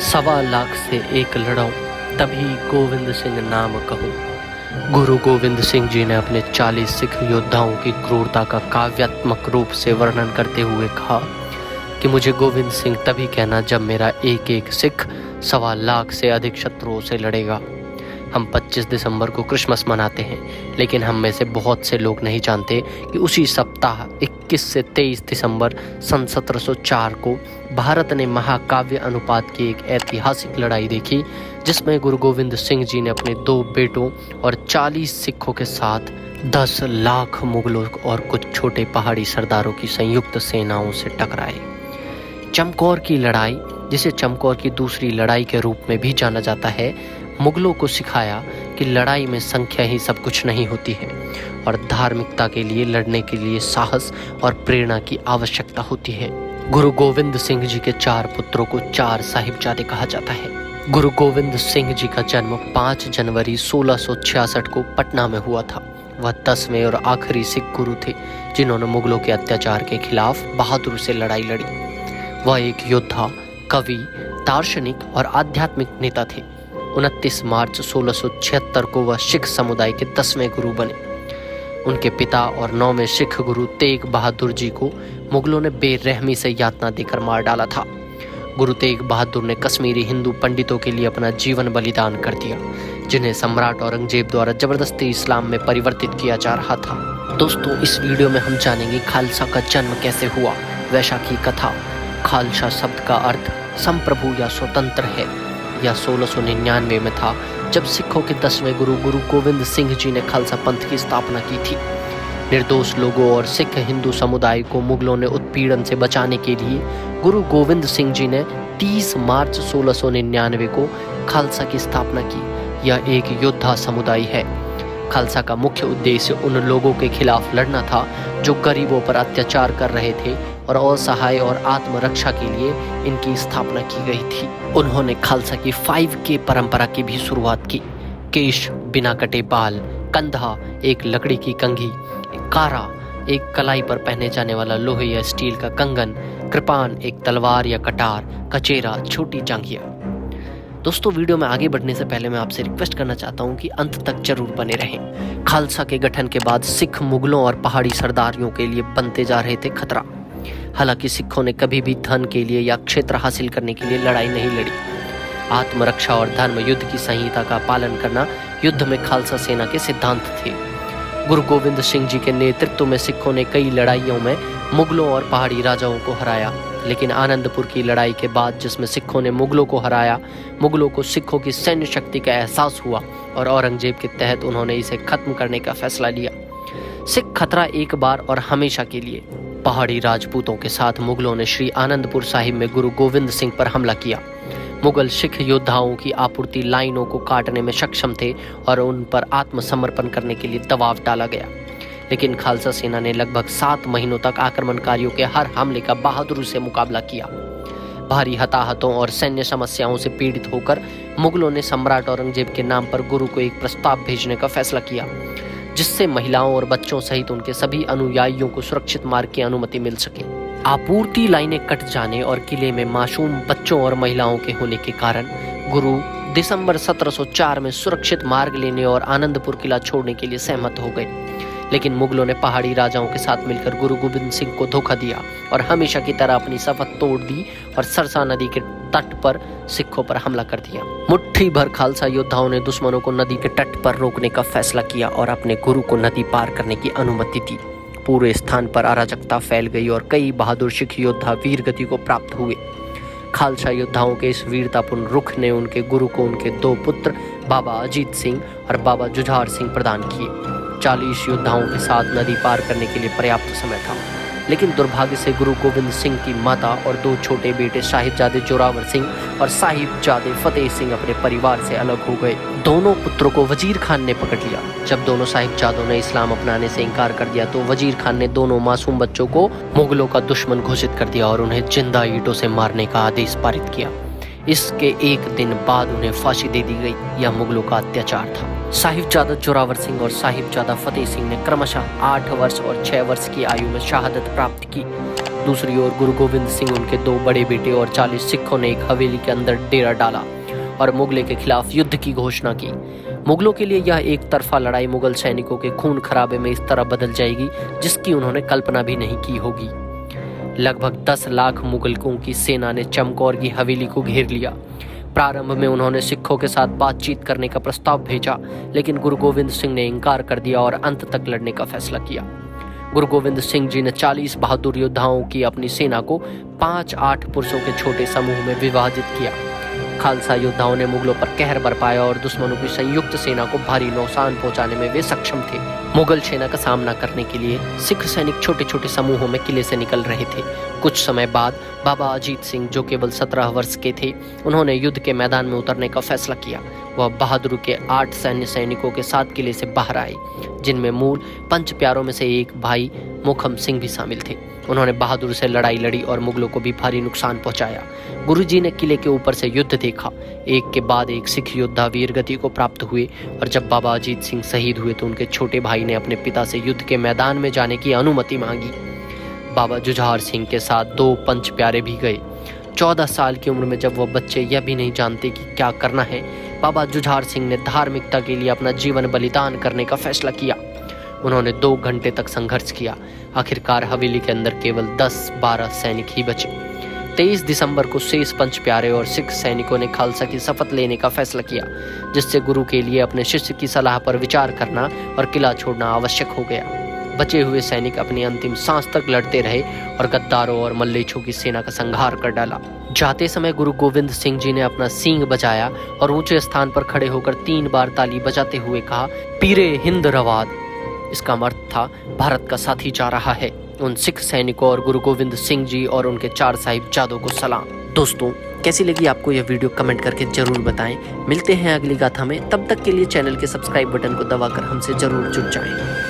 सवा लाख से एक लड़ाऊं तभी गोविंद सिंह नाम कहूँ। गुरु गोविंद सिंह जी ने अपने 40 सिख योद्धाओं की क्रूरता का काव्यात्मक रूप से वर्णन करते हुए कहा कि मुझे गोविंद सिंह तभी कहना जब मेरा एक एक सिख सवा लाख से अधिक शत्रुओं से लड़ेगा। हम 25 दिसंबर को क्रिसमस मनाते हैं, लेकिन हम में से बहुत से लोग नहीं जानते कि उसी सप्ताह 21 से 23 दिसंबर सन 1704 को भारत ने महाकाव्य अनुपात की एक ऐतिहासिक लड़ाई देखी, जिसमें गुरु गोविंद सिंह जी ने अपने 2 बेटों और 40 सिखों के साथ 10 लाख मुगलों और कुछ छोटे पहाड़ी सरदारों की संयुक्त सेनाओं से टकराए। चमकौर की लड़ाई, जिसे चमकौर की दूसरी लड़ाई के रूप में भी जाना जाता है, मुगलों को सिखाया कि लड़ाई में संख्या ही सब कुछ नहीं होती है और धार्मिकता के लिए लड़ने के लिए साहस और प्रेरणा की आवश्यकता होती है। गुरु गोविंद सिंह जी के 4 पुत्रों को 4 साहिबजादे कहा जाता है। गुरु गोविंद सिंह जी का जन्म 5 जनवरी 1666 को पटना में हुआ था। वह 10वें और आखिरी सिख गुरु थे जिन्होंने मुगलों के अत्याचार के खिलाफ बहादुर से लड़ाई लड़ी। वह एक योद्धा, कवि, दार्शनिक और आध्यात्मिक नेता थे। 29 मार्च 1676 को वह सिख समुदाय के 10वें गुरु बने। उनके पिता और 9वें सिख गुरु तेग बहादुर जी को मुगलों ने बेरहमी से यातना देकर मार डाला था। गुरु तेग बहादुर ने कश्मीरी हिंदू पंडितों के लिए अपना जीवन बलिदान कर दिया, जिन्हें सम्राट औरंगजेब द्वारा जबरदस्ती इस्लाम में परिवर्तित किया जा रहा था। दोस्तों, इस वीडियो में हम जानेंगे खालसा का जन्म कैसे हुआ, वैशाखी कथा, खालसा शब्द का अर्थ संप्रभु या स्वतंत्र है। यह 1699 में था जब सिखों के 10वें गुरु गुरु गोविंद सिंह जी ने खालसा पंथ की स्थापना की थी। निर्दोष लोगों और सिख हिंदू समुदाय को मुगलों ने उत्पीड़न से बचाने के लिए गुरु गोविंद सिंह जी ने 30 मार्च 1699 को खालसा की स्थापना की। यह एक योद्धा समुदाय है। खालसा का मुख्य उद्देश्य उन लोगों के खिलाफ लड़ना था जो गरीबों पर अत्याचार कर रहे थे और असहाय और आत्मरक्षा के लिए इनकी स्थापना की गई थी। उन्होंने खालसा की 5K परंपरा की भी शुरुआत की। केश बिना कटे बाल, कंधा एक लकड़ी की कंघी, कारा एक कलाई पर पहने जाने वाला लोहे या स्टील का कंगन, कृपान एक तलवार या कटार, कचेरा छोटी जांघिया। दोस्तों, वीडियो में आगे बढ़ने से पहले मैं आपसे रिक्वेस्ट करना चाहता हूं कि अंत तक जरूर बने रहें। खालसा के गठन के बाद सिख मुगलों और पहाड़ी सरदारियों के लिए बनते जा रहे थे खतरा। हालांकि सिखों ने कभी भी धन के लिए या क्षेत्र हासिल करने के लिए लड़ाई नहीं लड़ी। आत्मरक्षा और धर्म युद्ध की संहिता का पालन करना युद्ध में खालसा सेना के सिद्धांत थे। गुरु गोविंद सिंह जी के नेतृत्व में सिखों ने कई लड़ाइयों में मुगलों और पहाड़ी राजाओं को हराया, लेकिन आनंदपुर की लड़ाई के बाद, जिसमें सिखों ने मुगलों को हराया, मुगलों को सिखों की सैन्य शक्ति का एहसास हुआ और औरंगजेब के तहत उन्होंने इसे खत्म करने का फैसला लिया। सिख खतरा एक बार और हमेशा के लिए। पहाड़ी राजपूतों के साथ मुगलों ने श्री आनंदपुर साहिब में गुरु गोविंद सिंह पर हमला किया। मुगल सिख योद्धाओं की आपूर्ति लाइनों को काटने में सक्षम थे और उन पर आत्मसमर्पण करने के लिए दबाव डाला गया, लेकिन खालसा सेना ने लगभग 7 महीनों तक आक्रमणकारियों के हर हमले का बहादुरी से मुकाबला किया। भारी हताहतों और सैन्य समस्याओं से पीड़ित होकर मुगलों ने सम्राट औरंगजेब के नाम पर गुरु को एक प्रस्ताव भेजने का फैसला किया, जिससे महिलाओं और बच्चों सहित उनके सभी अनुयायियों को सुरक्षित मार्ग की अनुमति मिल सके। आपूर्ति लाइनें कट जाने और किले में मासूम बच्चों और महिलाओं के होने के कारण गुरु दिसंबर 1704 में सुरक्षित मार्ग लेने और आनंदपुर किला छोड़ने के लिए सहमत हो गए। लेकिन मुगलों ने पहाड़ी राजाओं के साथ मिलकर गुरु गोविंद सिंह को धोखा दिया और हमेशा की तरह अपनी शपथ तोड़ दी और सरसा नदी के तट पर सिखों पर हमला कर दिया। मुट्ठी भर खालसा योद्धाओं ने दुश्मनों को नदी के तट पर रोकने का फैसला किया और अपने गुरु को नदी पार करने की अनुमति दी। पूरे स्थान पर अराजकता फैल गई और कई बहादुर सिख योद्धा वीर गति को प्राप्त हुए। खालसा योद्धाओं के इस वीरतापूर्ण रुख ने उनके गुरु को उनके 2 पुत्र बाबा अजीत सिंह और बाबा जुझार सिंह प्रदान किए। 40 योद्धाओं के साथ नदी पार करने के लिए पर्याप्त समय था, लेकिन दुर्भाग्य से गुरु गोविंद सिंह की माता और 2 छोटे बेटे साहिबजादे जोरावर सिंह और साहिबजादे फतेह सिंह अपने परिवार से अलग हो गए। दोनों पुत्रों को वजीर खान ने पकड़ लिया। जब दोनों साहिबजादों ने इस्लाम अपनाने से इनकार कर दिया तो वजीर खान ने दोनों मासूम बच्चों को मुगलों का दुश्मन घोषित कर दिया और उन्हें जिंदा ईंटों से मारने का आदेश पारित किया। इसके एक दिन बाद उन्हें फांसी दे दी गई। यह मुगलों का अत्याचार था। साहिबजादा जोरावर सिंह और साहिबजादा फतेह सिंह ने क्रमशः 8 वर्ष और 6 वर्ष की आयु में शहादत प्राप्त की। दूसरी ओर गुरु गोविंद सिंह, उनके 2 बड़े बेटे और 40 सिखों ने एक हवेली के अंदर डेरा डाला और मुगलों के खिलाफ युद्ध की घोषणा की। मुगलों के लिए यह एक तरफा लड़ाई मुगल सैनिकों के खून खराबे में इस तरह बदल जाएगी जिसकी उन्होंने कल्पना भी नहीं की होगी। लगभग 10 लाख मुगलों की सेना ने चमकौर की हवेली को घेर लिया। प्रारंभ में उन्होंने सिखों के साथ बातचीत करने का प्रस्ताव भेजा, लेकिन गुरु गोविंद सिंह ने इनकार कर दिया और अंत तक लड़ने का फैसला किया। गुरु गोविंद सिंह जी ने 40 बहादुर योद्धाओं की अपनी सेना को 5-8 पुरुषों के छोटे समूह में विभाजित किया। खालसा योद्धाओं ने मुगलों पर कहर बरपाया और दुश्मनों की संयुक्त सेना को भारी नुकसान पहुंचाने में वे सक्षम थे। मुगल सेना का सामना करने के लिए सिख सैनिक छोटे छोटे समूहों में किले से निकल रहे थे। कुछ समय बाद बाबा अजीत सिंह, जो केवल 17 वर्ष के थे, उन्होंने युद्ध के मैदान में उतरने का फैसला किया। वह बहादुर के 8 सैन्य सैनिकों के साथ किले से बाहर आए, जिनमें मूल 5 प्यारों में से एक भाई मोखम सिंह भी शामिल थे। उन्होंने बहादुर से लड़ाई लड़ी और मुगलों को भी भारी नुकसान पहुंचाया। गुरुजी ने किले के ऊपर से युद्ध देखा। एक के बाद एक सिख योद्धा वीर गति को प्राप्त हुए और जब बाबा अजीत सिंह शहीद हुए तो उनके छोटे भाई ने अपने पिता से युद्ध के मैदान में जाने की अनुमति मांगी। बाबा जुझार सिंह के साथ 2 पंच प्यारे भी गए। 14 साल की उम्र में जब वह बच्चे यह भी नहीं जानते कि क्या करना है, बाबा जुझार सिंह ने धार्मिकता के लिए अपना जीवन बलिदान करने का फैसला किया। उन्होंने 2 घंटे तक संघर्ष किया। आखिरकार हवेली के अंदर केवल 10-12 सैनिक ही बचे। 23 दिसंबर को शेष पंच प्यारे और सिख सैनिकों ने खालसा की शपथ लेने का फैसला किया, जिससे गुरु के लिए अपने शिष्य की सलाह पर विचार करना और किला छोड़ना आवश्यक हो गया। बचे हुए सैनिक अपनी अंतिम सांस तक लड़ते रहे और गद्दारों और मल्लेच्छों की सेना का संहार कर डाला। जाते समय गुरु गोविंद सिंह जी ने अपना सींग बजाया और ऊंचे स्थान पर खड़े होकर 3 बार ताली बजाते हुए कहा, पीरे हिंद रवाद। इसका अर्थ था, भारत का साथी जा रहा है। उन सिख सैनिकों और गुरु गोविंद सिंह जी और उनके 4 साहिबजादों को सलाम। दोस्तों, कैसी लगी आपको यह वीडियो कमेंट करके जरूर बताएं। मिलते हैं अगली गाथा में, तब तक के लिए चैनल के सब्सक्राइब बटन को दबाकर हमसे जरूर जुड़ जाएं।